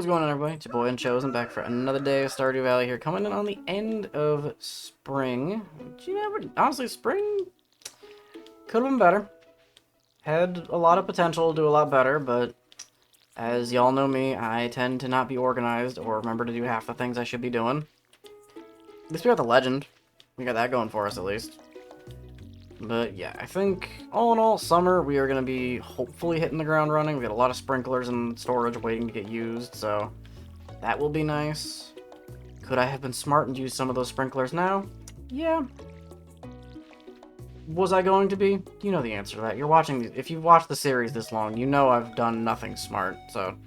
What's going on, everybody? It's your boy Unchosen, back for another day of Stardew Valley here, coming in on the end of spring. Honestly, spring could have been better. Had a lot of potential to do a lot better, but as y'all know me, I tend to not be organized or remember to do half the things I should be doing. At least we got the legend. We got that going for us, at least. But yeah, I think, all in all, summer, we are going to be hopefully hitting the ground running. We got a lot of sprinklers in storage waiting to get used, so that will be nice. Could I have been smart and used some of those sprinklers now? Yeah. Was I going to be? You know the answer to that. You're watching, if you've watched the series this long, you know I've done nothing smart, so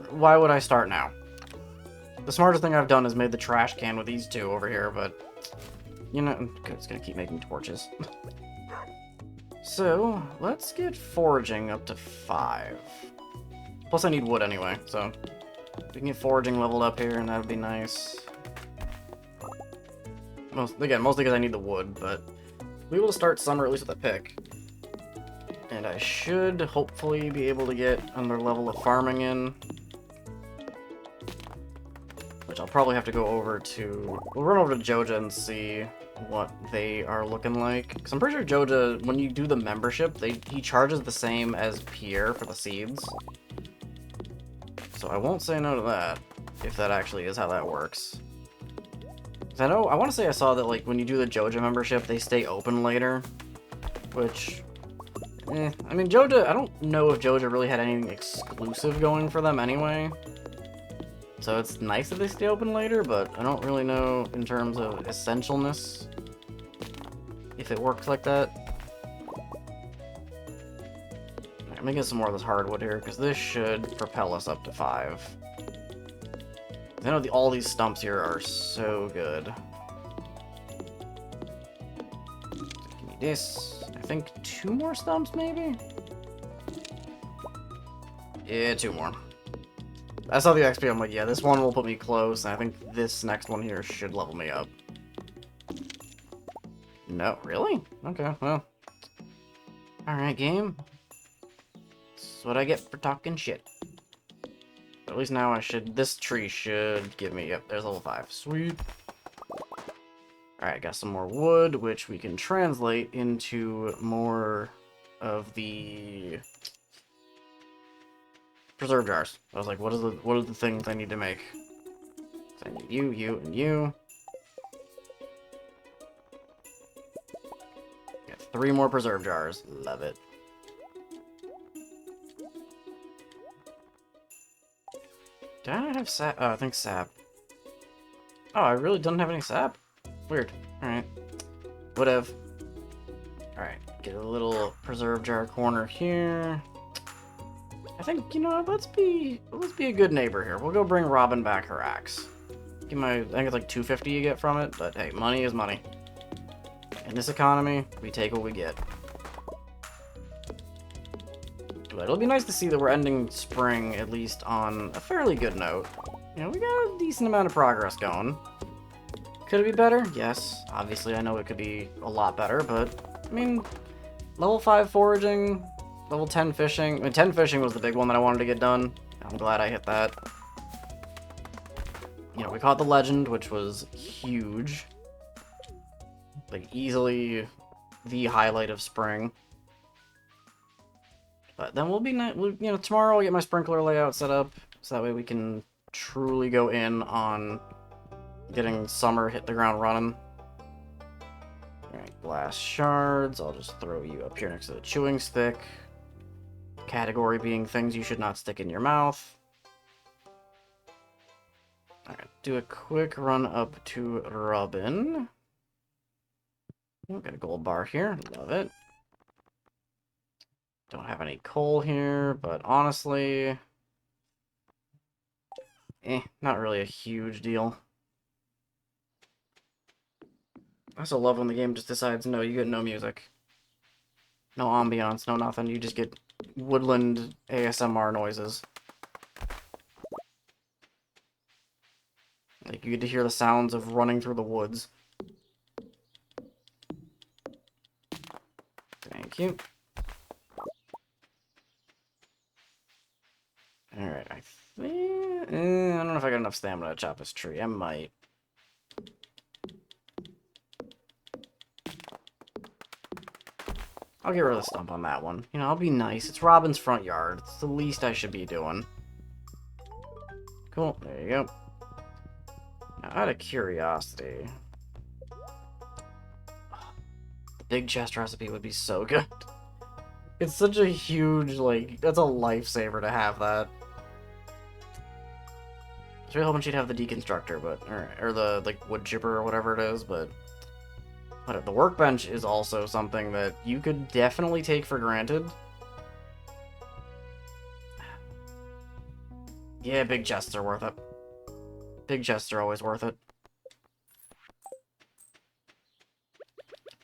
why would I start now? The smartest thing I've done is made the trash can with these two over here, but you know, it's gonna keep making torches. So, let's get foraging up to 5. Plus I need wood anyway, so we can get foraging leveled up here, and that would be nice. Mostly because I need the wood, but we will start summer at least with a pick. And I should hopefully be able to get another level of farming in. Which I'll probably have to go over to... We'll run over to Joja and see what they are looking like. Because I'm pretty sure Joja, when you do the membership, he charges the same as Pierre for the seeds. So I won't say no to that, if that actually is how that works. I want to say I saw that, like, when you do the Joja membership, they stay open later. Which, I mean, Joja, I don't know if Joja really had anything exclusive going for them anyway. So it's nice that they stay open later, but I don't really know in terms of essentialness if it works like that. Let me get some more of this hardwood here, because this should propel us up to 5. I know all these stumps here are so good. Give me this. I think 2 more stumps, maybe? Yeah, 2 more. I saw the XP, I'm like, yeah, this one will put me close, and I think this next one here should level me up. No, really? Okay, well. Alright, game. That's what I get for talking shit. But at least now this tree should give me, yep, there's level 5. Sweet. Alright, got some more wood, which we can translate into more of the preserve jars. I was like, what are the things I need to make? So I need you, and you. Got 3 more preserve jars. Love it. Did I not have sap? Oh, I think sap. Oh, I really don't have any sap? Weird. Alright. Whatever. Alright, get a little preserve jar corner here. I think, you know, let's be a good neighbor here. We'll go bring Robin back her axe. I think it's like 250 you get from it, but hey, money is money. In this economy, we take what we get. But it'll be nice to see that we're ending spring, at least on a fairly good note. You know, we got a decent amount of progress going. Could it be better? Yes. Obviously, I know it could be a lot better, but, I mean, level 5 foraging, level 10 fishing. I mean, 10 fishing was the big one that I wanted to get done. I'm glad I hit that. You know, we caught the legend, which was huge. Like, easily the highlight of spring. But then you know, tomorrow I'll get my sprinkler layout set up, so that way we can truly go in on getting summer hit the ground running. Alright, glass shards. I'll just throw you up here next to the chewing stick. Category being things you should not stick in your mouth. Alright, do a quick run up to Robin. Oh, got a gold bar here. Love it. Don't have any coal here, but honestly, not really a huge deal. I also love when the game just decides, no, you get no music. No ambiance, no nothing. You just get woodland ASMR noises. Like, you get to hear the sounds of running through the woods. Thank you. Alright, I think... I don't know if I got enough stamina to chop this tree. I might. I'll get rid of the stump on that one. You know, I'll be nice. It's Robin's front yard. It's the least I should be doing. Cool. There you go. Now, out of curiosity, the big chest recipe would be so good. It's such a huge, like, that's a lifesaver to have that. I was really hoping she'd have the deconstructor, but, or the, like, wood chipper or whatever it is, but the workbench is also something that you could definitely take for granted. Yeah, big chests are worth it. Big chests are always worth it.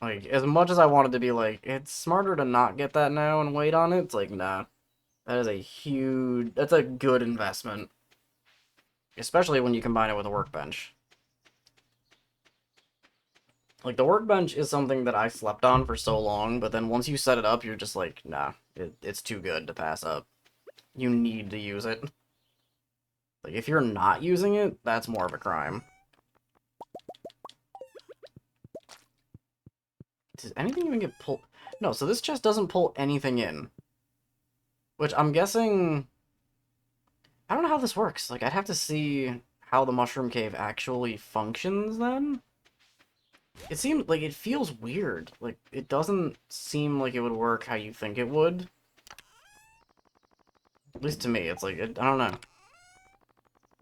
Like, as much as I wanted to be like, it's smarter to not get that now and wait on it, it's like, nah. That is a huge... That's a good investment. Especially when you combine it with a workbench. Like, the workbench is something that I slept on for so long, but then once you set it up, you're just like, nah, it's too good to pass up. You need to use it. Like, if you're not using it, that's more of a crime. Does anything even get pulled? No, so this chest doesn't pull anything in. Which I'm guessing... I don't know how this works. Like, I'd have to see how the Mushroom Cave actually functions then. It seems like it feels weird. Like, it doesn't seem like it would work how you think it would. At least to me, it's like, I don't know.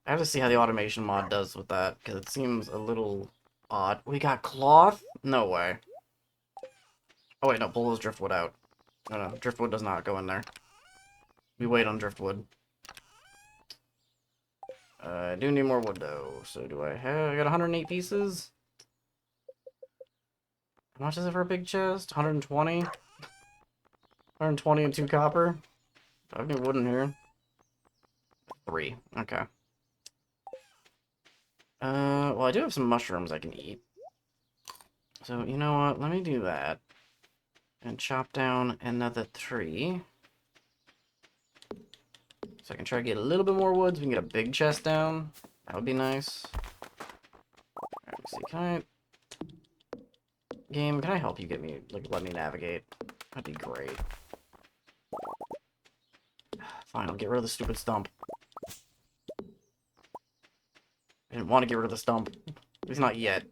I have to see how the automation mod does with that, because it seems a little odd. We got cloth? No way. Oh wait, no, pull those driftwood out. No, driftwood does not go in there. We wait on driftwood. I do need more wood though, so do I have... I got 108 pieces? How much is it for a big chest? 120? 120 and 2 copper? I have any wood in here. 3. Okay. Well, I do have some mushrooms I can eat. So, you know what? Let me do that. And chop down another 3. So I can try to get a little bit more wood so we can get a big chest down. That would be nice. Alright, let's see. Can I... Game, can I help you get me... Like, let me navigate? That'd be great. Fine, I'll get rid of the stupid stump. I didn't want to get rid of the stump. At least not yet.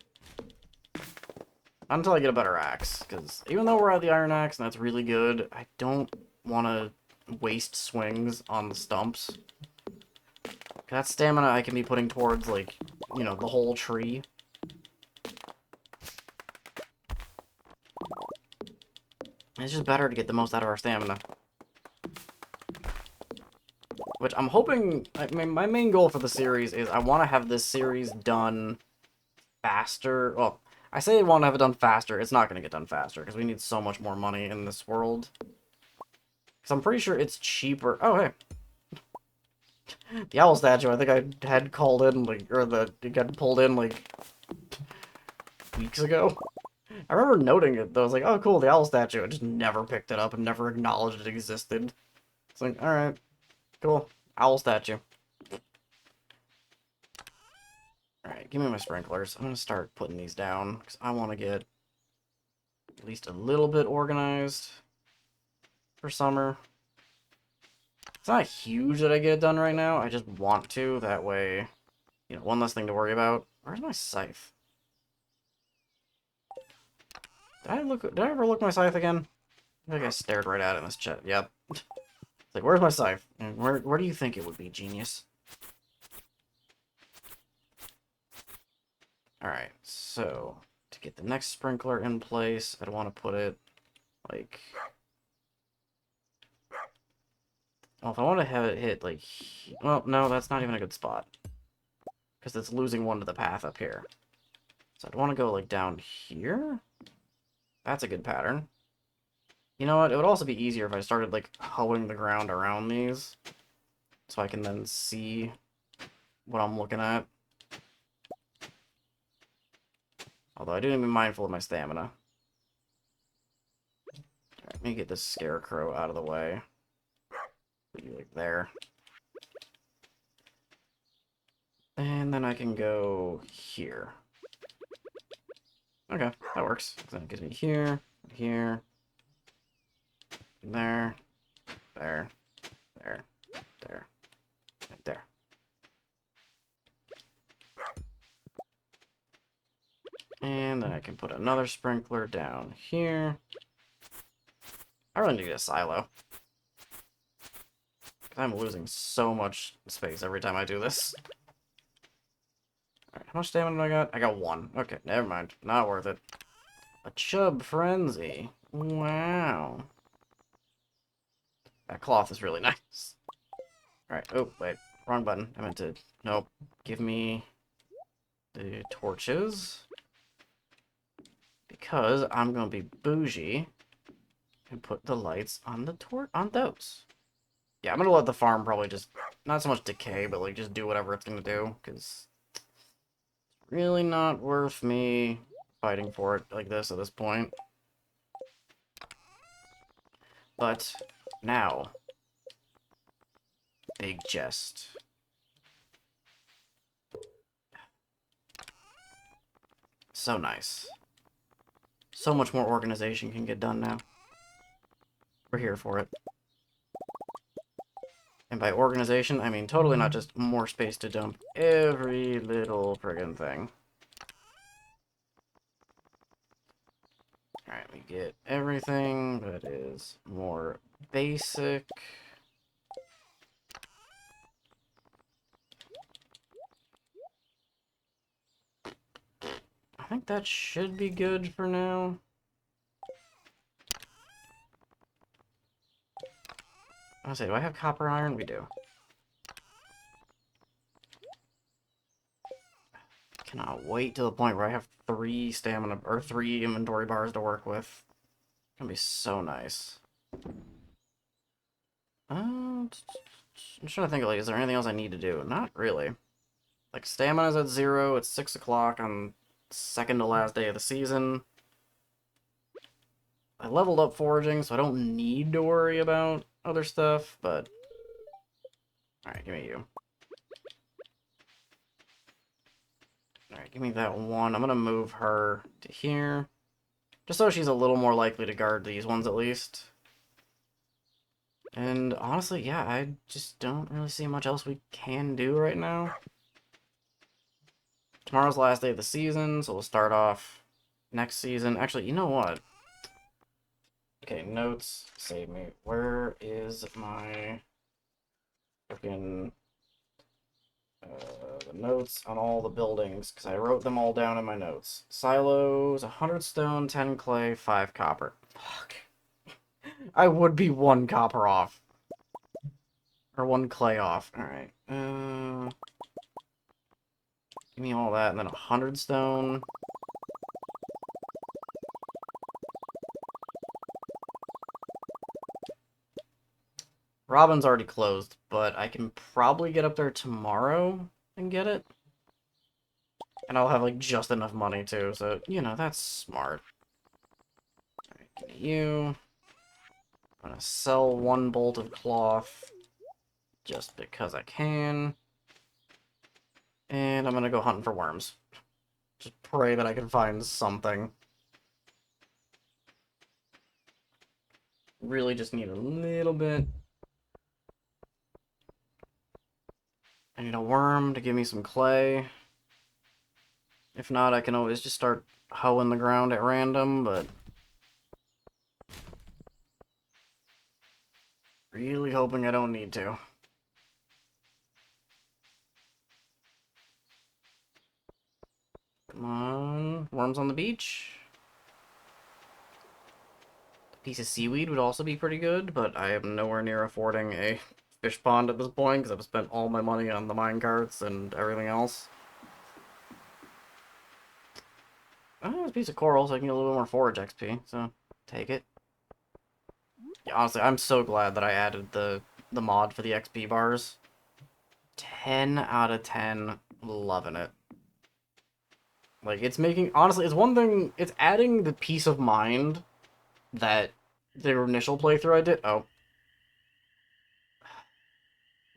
Not until I get a better axe. Because even though we're at the iron axe and that's really good, I don't want to waste swings on the stumps. That stamina I can be putting towards, like, you know, the whole tree. It's just better to get the most out of our stamina. Which I'm hoping... I mean, my main goal for the series is I want to have this series done faster. Well, I say I want to have it done faster. It's not going to get done faster, because we need so much more money in this world. Because I'm pretty sure it's cheaper... Oh, hey. The owl statue, I think I had called in, like... Or it got pulled in, like... weeks ago. I remember noting it, though. I was like, oh, cool, the owl statue. I just never picked it up and never acknowledged it existed. It's like, alright. Cool. Owl statue. Alright, give me my sprinklers. I'm gonna start putting these down, because I want to get at least a little bit organized for summer. It's not huge that I get it done right now. I just want to. That way, you know, one less thing to worry about. Where's my scythe? Did I ever look at my scythe again? I think I stared right at it in this chat. Yep. It's like, where's my scythe? And where do you think it would be, genius? Alright, so to get the next sprinkler in place, I'd want to put it like... Well, if I want to have it hit like... Well, no, that's not even a good spot. Because it's losing one to the path up here. So I'd want to go like down here? That's a good pattern. You know what? It would also be easier if I started like hoeing the ground around these. So I can then see what I'm looking at. Although I do need to be mindful of my stamina. Alright, let me get this scarecrow out of the way. Put you like there. And then I can go here. Okay, that works. So that gives me here, here, there, there, there, there, and there. And then I can put another sprinkler down here. I really need a silo. I'm losing so much space every time I do this. Alright, how much stamina do I got? I got 1. Okay, never mind. Not worth it. A chub frenzy. Wow. That cloth is really nice. Alright, oh, wait. Wrong button. I meant to... Nope. Give me the torches. Because I'm gonna be bougie and put the lights on the on those. Yeah, I'm gonna let the farm probably just... Not so much decay, but, like, just do whatever it's gonna do. Because... Really not worth me fighting for it like this at this point. But now, big chest. So nice. So much more organization can get done now. We're here for it. And by organization, I mean totally not just more space to dump every little friggin' thing. Alright, we get everything that is more basic. I think that should be good for now. I was gonna say, do I have copper and iron? We do. Cannot wait to the point where I have 3 stamina or 3 inventory bars to work with. It's gonna be so nice. I'm trying to think, like, is there anything else I need to do? Not really. Like, stamina's at 0, it's 6 o'clock on second to last day of the season. I leveled up foraging, so I don't need to worry about other stuff, but... Alright, give me you. Alright, give me that one. I'm gonna move her to here. Just so she's a little more likely to guard these ones, at least. And honestly, yeah, I just don't really see much else we can do right now. Tomorrow's the last day of the season, so we'll start off next season. Actually, you know what? Okay, notes, save me. Where is my freaking the notes on all the buildings? Because I wrote them all down in my notes. Silos, 100 stone, 10 clay, 5 copper. Fuck. I would be 1 copper off. Or 1 clay off. Alright. Give me all that, and then 100 stone. Robin's already closed, but I can probably get up there tomorrow and get it. And I'll have, like, just enough money, too, so, you know, that's smart. Alright, give me you. I'm gonna sell 1 bolt of cloth, just because I can. And I'm gonna go hunting for worms. Just pray that I can find something. Really just need a little bit. I need a worm to give me some clay. If not, I can always just start hoeing the ground at random, but... Really hoping I don't need to. Come on. Worms on the beach. A piece of seaweed would also be pretty good, but I am nowhere near affording a fish pond at this point, because I've spent all my money on the minecarts and everything else. Oh, there's a piece of coral, so I can get a little more forage XP, so take it. Yeah, honestly, I'm so glad that I added the mod for the XP bars. 10 out of 10. Loving it. Like, it's making... Honestly, it's one thing... It's adding the peace of mind that the initial playthrough I did... Oh.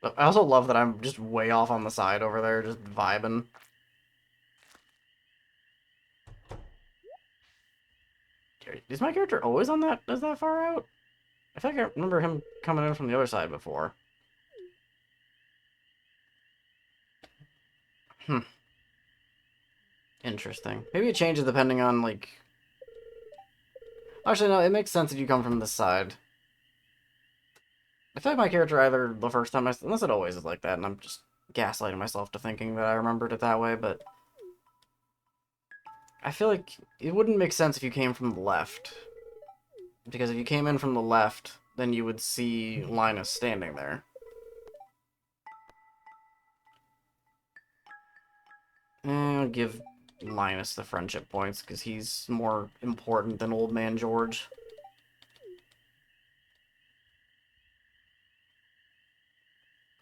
I also love that I'm just way off on the side over there, just vibing. Is my character always on that? Is that far out? I feel like I remember him coming in from the other side before. Hmm. Interesting. Maybe it changes depending on, like... Actually, no, it makes sense if you come from this side. I feel like my character either the first time unless it always is like that, and I'm just gaslighting myself to thinking that I remembered it that way, but... I feel like it wouldn't make sense if you came from the left. Because if you came in from the left, then you would see Linus standing there. I'll give Linus the friendship points, because he's more important than Old Man George.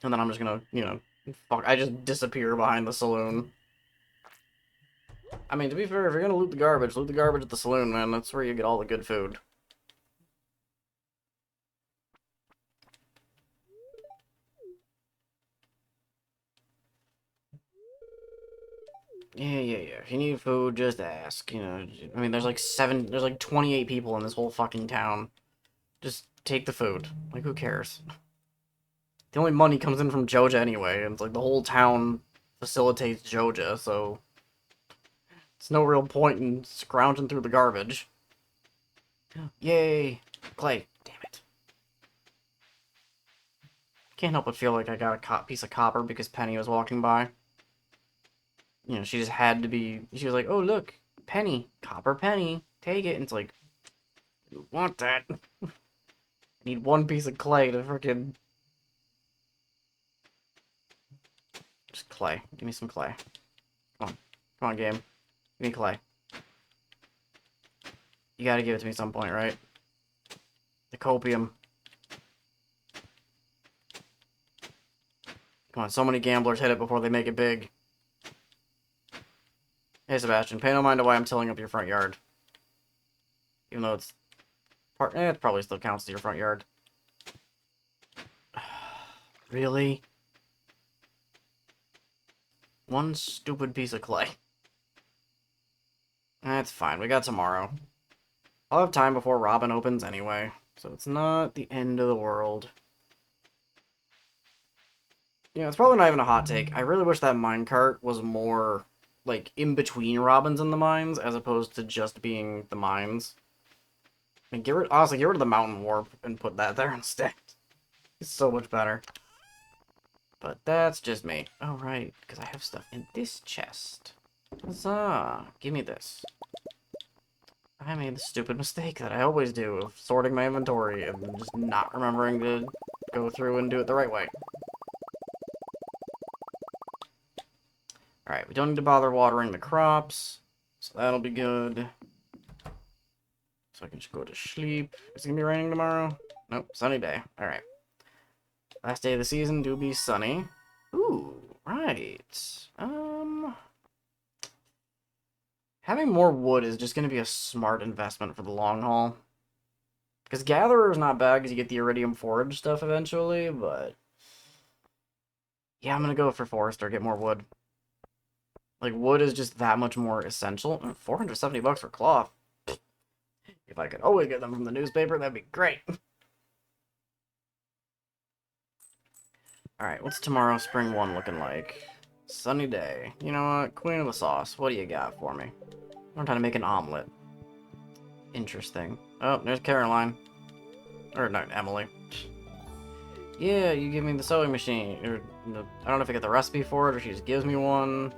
And then I'm just gonna, you know, fuck, I just disappear behind the saloon. I mean, to be fair, if you're gonna loot the garbage at the saloon, man. That's where you get all the good food. Yeah. If you need food, just ask. You know, I mean, there's like 28 people in this whole fucking town. Just take the food. Like, who cares? The only money comes in from Joja anyway, and it's like the whole town facilitates Joja, so it's no real point in scrounging through the garbage. Yay! Clay. Damn it. Can't help but feel like I got a piece of copper because Penny was walking by. You know, she just had to be... She was like, oh, look, penny. Copper penny. Take it. And it's like, I want that. I need one piece of clay to freaking... Just clay. Give me some clay. Come on. Come on, game. Give me clay. You gotta give it to me some point, right? The copium. Come on, so many gamblers hit it before they make it big. Hey, Sebastian, pay no mind to why I'm tilling up your front yard. Even though it's... it probably still counts as your front yard. Really? One stupid piece of clay. That's fine, we got tomorrow. I'll have time before Robin opens anyway, so it's not the end of the world. Yeah, it's probably not even a hot take. I really wish that minecart was more, like, in between Robins and the mines, as opposed to just being the mines. I mean, honestly, get rid of the mountain warp and put that there instead. It's so much better. But that's just me. Oh, right, because I have stuff in this chest. Huzzah! Give me this. I made the stupid mistake that I always do of sorting my inventory and just not remembering to go through and do it the right way. Alright, we don't need to bother watering the crops, so that'll be good. So I can just go to sleep. Is it gonna be raining tomorrow? Nope, sunny day. Alright. Last day of the season do be sunny. Ooh, right. Having more wood is just gonna be a smart investment for the long haul. Because Gatherer is not bad because you get the Iridium Forage stuff eventually, but... Yeah, I'm gonna go for Forester, get more wood. Like, wood is just that much more essential. 470 bucks for cloth. If I could always get them from the newspaper, that'd be great. Alright, what's tomorrow, Spring 1 looking like? Sunny day. You know what? Queen of the sauce, what do you got for me? I'm trying to make an omelet. Interesting. Oh, there's Caroline. Or, no, Emily. Yeah, you give me the sewing machine. Or, I don't know if I get the recipe for it, or she just gives me one.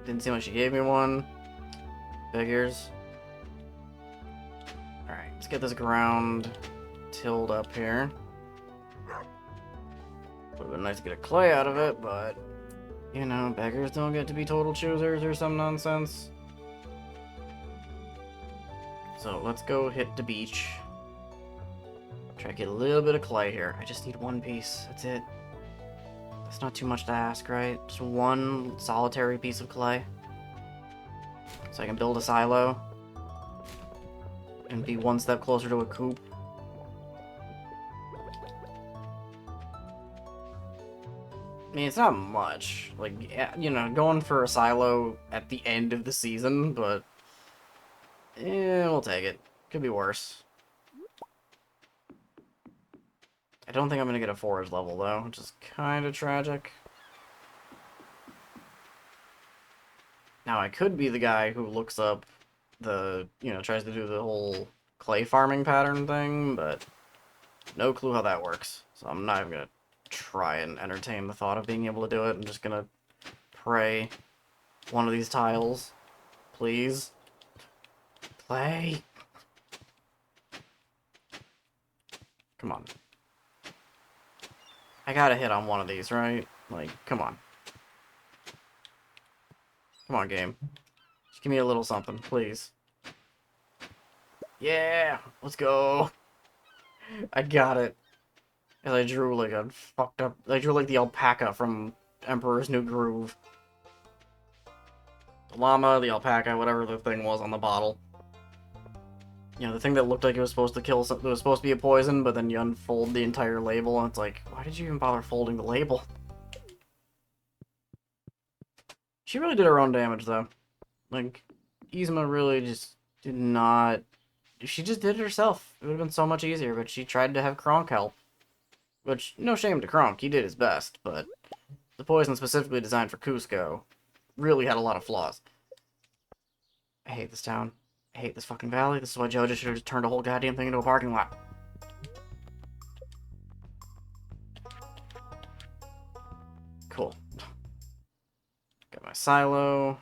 Didn't seem like she gave me one. Figures. Alright, let's get this ground tilled up here. Would've been nice to get a clay out of it, but... You know, beggars don't get to be total choosers or some nonsense. So, let's go hit the beach. Try to get a little bit of clay here. I just need one piece. That's it. That's not too much to ask, right? Just one solitary piece of clay. So I can build a silo. And be one step closer to a coop. I mean, it's not much. Like, yeah, you know, going for a silo at the end of the season, but... we'll take it. Could be worse. I don't think I'm gonna get a forage level, though, which is kind of tragic. Now, I could be the guy who looks up the, you know, tries to do the whole clay farming pattern thing, but no clue how that works. So I'm not even gonna try and entertain the thought of being able to do it. I'm just gonna pray one of these tiles, please. Play. Come on. I gotta hit on one of these, right? Like, come on. Come on, game. Just give me a little something, please. Yeah! Let's go! I got it. As I drew like a fucked up... I drew like the alpaca from Emperor's New Groove. The llama, the alpaca, whatever the thing was on the bottle. You know, the thing that looked like it was supposed to kill something, it was supposed to be a poison, but then you unfold the entire label, and it's like, why did you even bother folding the label? She really did her own damage, though. Like, Yzma really just did not... She just did it herself. It would have been so much easier, but she tried to have Kronk help. Which, no shame to Kronk, he did his best, but the poison specifically designed for Cusco really had a lot of flaws. I hate this town. I hate this fucking valley. This is why Joja should have just turned a whole goddamn thing into a parking lot. Cool. Got my silo.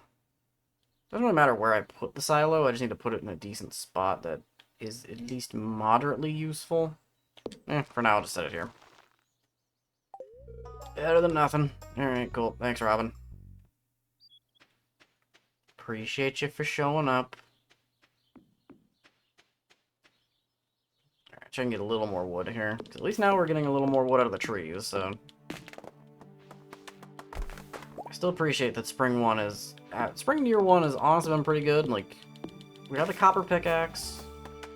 Doesn't really matter where I put the silo, I just need to put it in a decent spot that is at least moderately useful. For now, I'll just set it here. Better than nothing. Alright, cool. Thanks, Robin. Appreciate you for showing up. Alright, try and get a little more wood here. Because at least now we're getting a little more wood out of the trees, so... I still appreciate that Spring 1 is... Spring Year 1 has honestly been pretty good. Like, we have the copper pickaxe.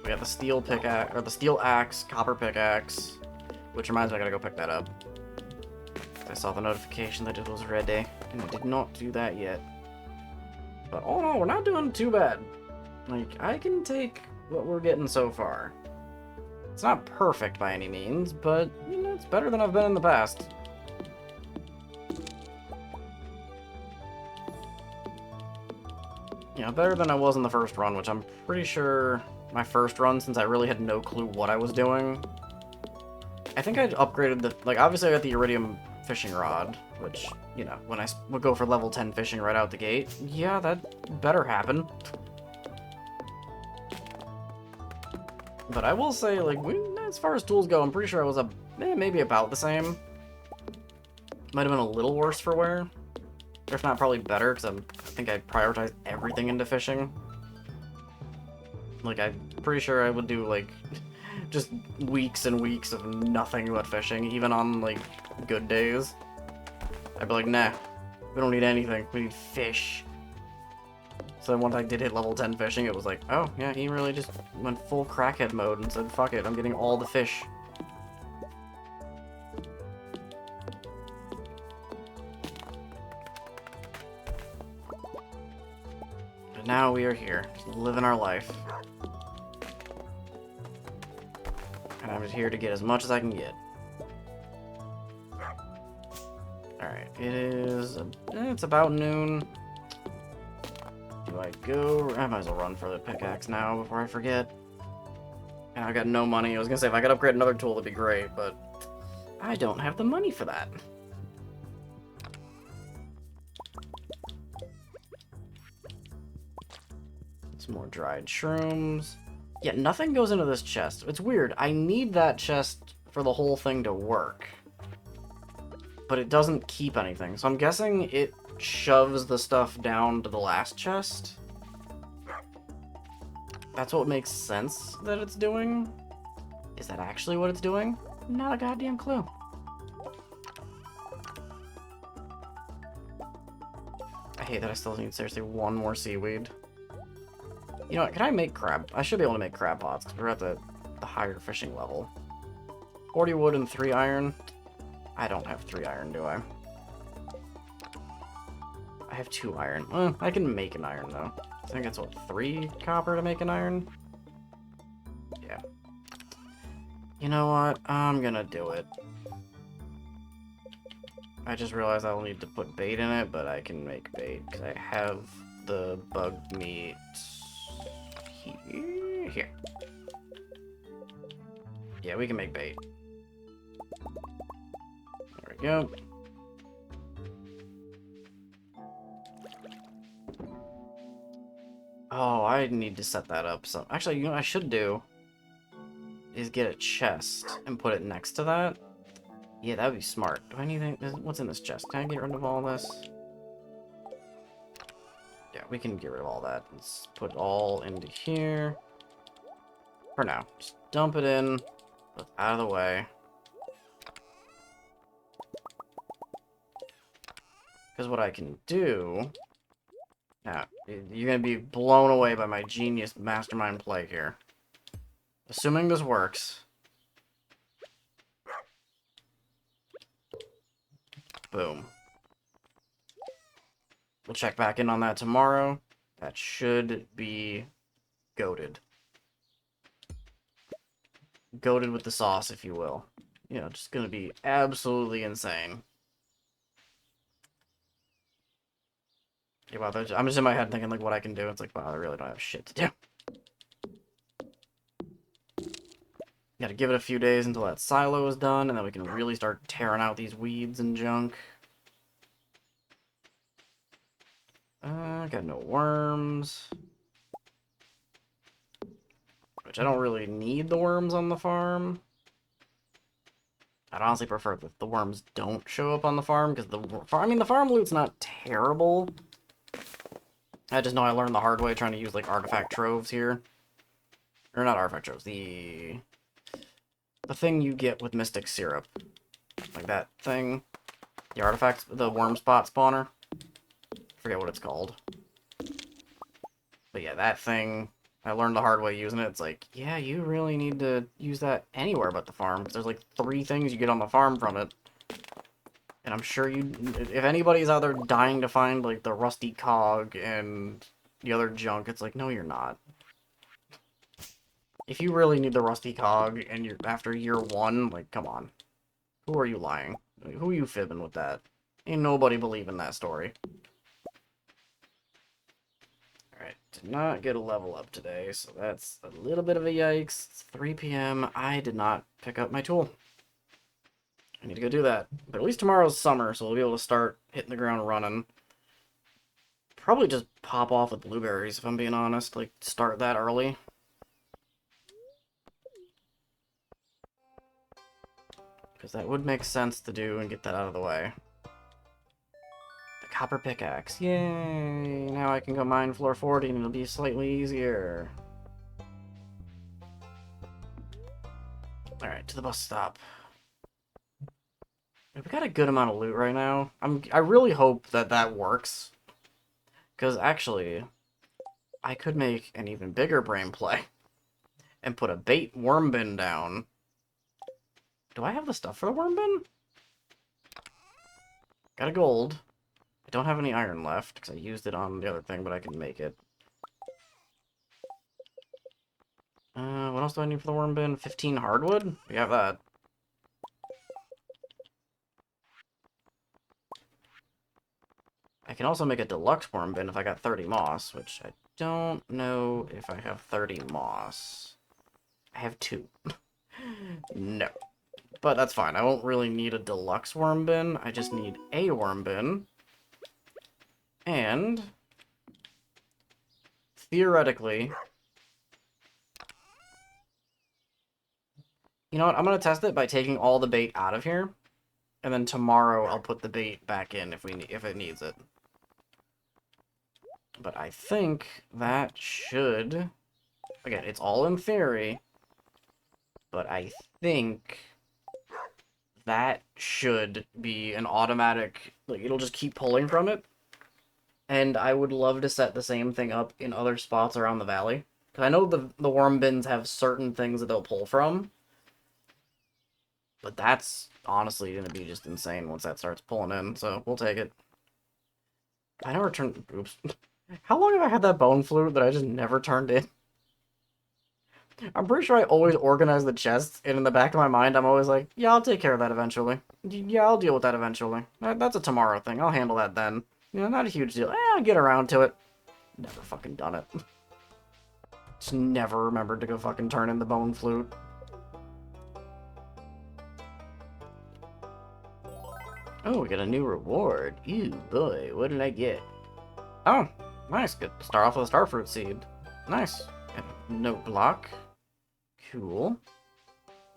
We have the steel pickaxe, or the steel axe, copper pickaxe. Which reminds me, I gotta go pick that up. I saw the notification that it was ready, and I did not do that yet. But all in all, we're not doing too bad. Like, I can take what we're getting so far. It's not perfect by any means, but, you know, it's better than I've been in the past. You know, better than I was in the first run, which I'm pretty sure my first run, since I really had no clue what I was doing. I think I upgraded the... Like, obviously I got the iridium fishing rod, which, you know, when I would go for level 10 fishing right out the gate, yeah, that better happen. But I will say, like, as far as tools go, I'm pretty sure I was maybe about the same. Might have been a little worse for wear. If not, probably better, because I think I prioritized everything into fishing. Like, I'm pretty sure I would do, like, just weeks and weeks of nothing but fishing, even on, like, good days. I'd be like, nah, we don't need anything, we need fish. So then once I did hit level 10 fishing, it was like, oh, yeah, he really just went full crackhead mode and said, fuck it, I'm getting all the fish. But now we are here, just living our life. And I'm just here to get as much as I can get. Alright, it is... it's about noon. Do I go... I might as well run for the pickaxe now before I forget. And I've got no money. I was gonna say, if I could upgrade another tool, that'd be great, but... I don't have the money for that. Some more dried shrooms. Yeah, nothing goes into this chest. It's weird. I need that chest for the whole thing to work. But it doesn't keep anything. So I'm guessing it shoves the stuff down to the last chest. That's what makes sense that it's doing. Is that actually what it's doing? Not a goddamn clue. I hate that I still need seriously one more seaweed. You know what, can I make crab? I should be able to make crab pots, because we're at the higher fishing level. 40 wood and 3 iron. I don't have 3 iron, do I? have 2 iron. I can make an iron, though. I think it's, what, 3 copper to make an iron? Yeah. You know what? I'm gonna do it. I just realized I'll need to put bait in it, but I can make bait, because I have the bug meat here. Yeah, we can make bait. There we go. Oh, I need to set that up. So actually, you know what I should do is get a chest and put it next to that. Yeah, that would be smart. Do I need anything? What's in this chest? Can I get rid of all this? Yeah, we can get rid of all that. Let's put it all into here. For now. Just dump it in. Put it out of the way. Because what I can do... Now, you're going to be blown away by my genius mastermind play here. Assuming this works. Boom. We'll check back in on that tomorrow. That should be goated. Goated with the sauce, if you will. You know, just gonna be absolutely insane. Yeah, wow, I'm just in my head thinking, like, what I can do. It's like, wow, I really don't have shit to do. Gotta give it a few days until that silo is done, and then we can really start tearing out these weeds and junk. Got no worms. Which I don't really need the worms on the farm. I'd honestly prefer that the worms don't show up on the farm, because the farm loot's not terrible. I just know I learned the hard way trying to use, like, artifact troves here. Or not artifact troves, the thing you get with Mystic Syrup. Like that thing. The artifacts, the worm spot spawner. Forget what it's called. But yeah, that thing, I learned the hard way using it. It's like, yeah, you really need to use that anywhere but the farm. Because there's like 3 things you get on the farm from it. And I'm sure if anybody's out there dying to find, like, the rusty cog and the other junk, it's like, no, you're not. If you really need the rusty cog and you're after year 1, like, come on. Who are you lying? Who are you fibbing with that? Ain't nobody believing that story. Alright, did not get a level up today, so that's a little bit of a yikes. It's 3 p.m. I did not pick up my tool. I need to go do that. But at least tomorrow's summer, so we'll be able to start hitting the ground running. Probably just pop off with blueberries, if I'm being honest. Like, start that early. Because that would make sense to do and get that out of the way. The copper pickaxe. Yay! Now I can go mine floor 40 and it'll be slightly easier. Alright, to the bus stop. We got a good amount of loot right now. I really hope that that works. Because actually, I could make an even bigger brain play. And put a bait worm bin down. Do I have the stuff for the worm bin? Got a gold. I don't have any iron left, because I used it on the other thing, but I can make it. What else do I need for the worm bin? 15 hardwood? We have that. I can also make a deluxe worm bin if I got 30 moss, which I don't know if I have 30 moss. I have 2. No. But that's fine. I won't really need a deluxe worm bin. I just need a worm bin. And theoretically, you know what? I'm going to test it by taking all the bait out of here. And then tomorrow I'll put the bait back in if it needs it. But I think that should... Again, it's all in theory. But I think that should be an automatic... Like, it'll just keep pulling from it. And I would love to set the same thing up in other spots around the valley. Because I know the worm bins have certain things that they'll pull from. But that's honestly going to be just insane once that starts pulling in. So we'll take it. I never turned... Oops. How long have I had that bone flute that I just never turned in? I'm pretty sure I always organize the chests, and in the back of my mind, I'm always like, yeah, I'll take care of that eventually. Yeah, I'll deal with that eventually. That's a tomorrow thing. I'll handle that then. You know, not a huge deal. I'll get around to it. Never fucking done it. Just never remembered to go fucking turn in the bone flute. Oh, we got a new reward. Ew, boy, what did I get? Oh, nice. Good. Start off with a starfruit seed. Nice. And a note block. Cool.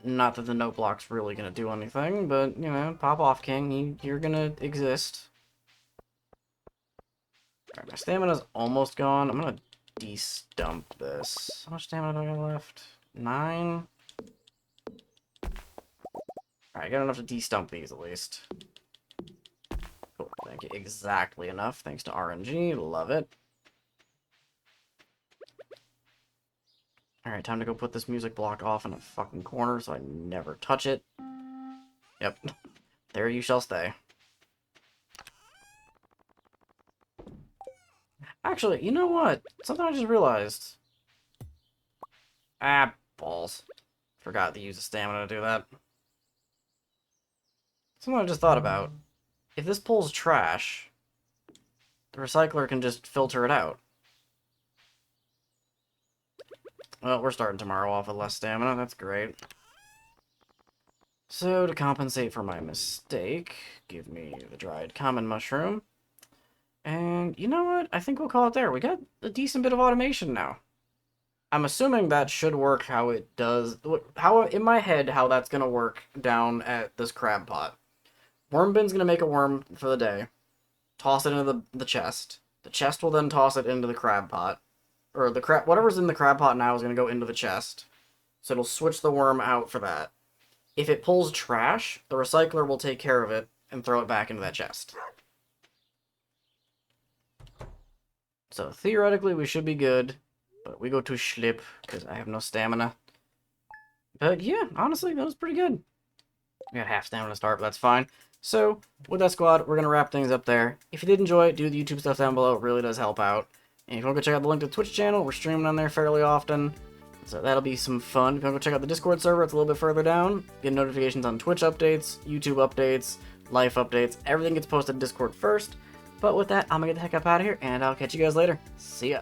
Not that the note block's really gonna do anything, but, you know, pop off, King. You're gonna exist. Alright, my stamina's almost gone. I'm gonna de-stump this. How much stamina do I got left? 9? Alright, I got enough to de-stump these, at least. Cool, thank you. Exactly enough, thanks to RNG. Love it. Alright, time to go put this music block off in a fucking corner so I never touch it. Yep. There you shall stay. Actually, you know what? Something I just realized. Ah, balls. Forgot to use the stamina to do that. Something I just thought about. If this pulls trash, the recycler can just filter it out. Well, we're starting tomorrow off with less stamina. That's great. So, to compensate for my mistake, give me the dried common mushroom. And you know what? I think we'll call it there. We got a decent bit of automation now. I'm assuming that should work how it does. How, in my head, how that's going to work down at this crab pot. Worm bin's going to make a worm for the day. Toss it into the chest. The chest will then toss it into the crab pot. Or the crab, whatever's in the crab pot now is going to go into the chest. So it'll switch the worm out for that. If it pulls trash, the recycler will take care of it and throw it back into that chest. So theoretically we should be good, but we go to schlip because I have no stamina. But yeah, honestly, that was pretty good. We got half stamina to start, but that's fine. So, with that squad, we're going to wrap things up there. If you did enjoy it, do the YouTube stuff down below. It really does help out. And if you want to go check out the link to the Twitch channel, we're streaming on there fairly often. So that'll be some fun. If you want to go check out the Discord server, it's a little bit further down. Get notifications on Twitch updates, YouTube updates, life updates. Everything gets posted to Discord first. But with that, I'm going to get the heck up out of here, and I'll catch you guys later. See ya.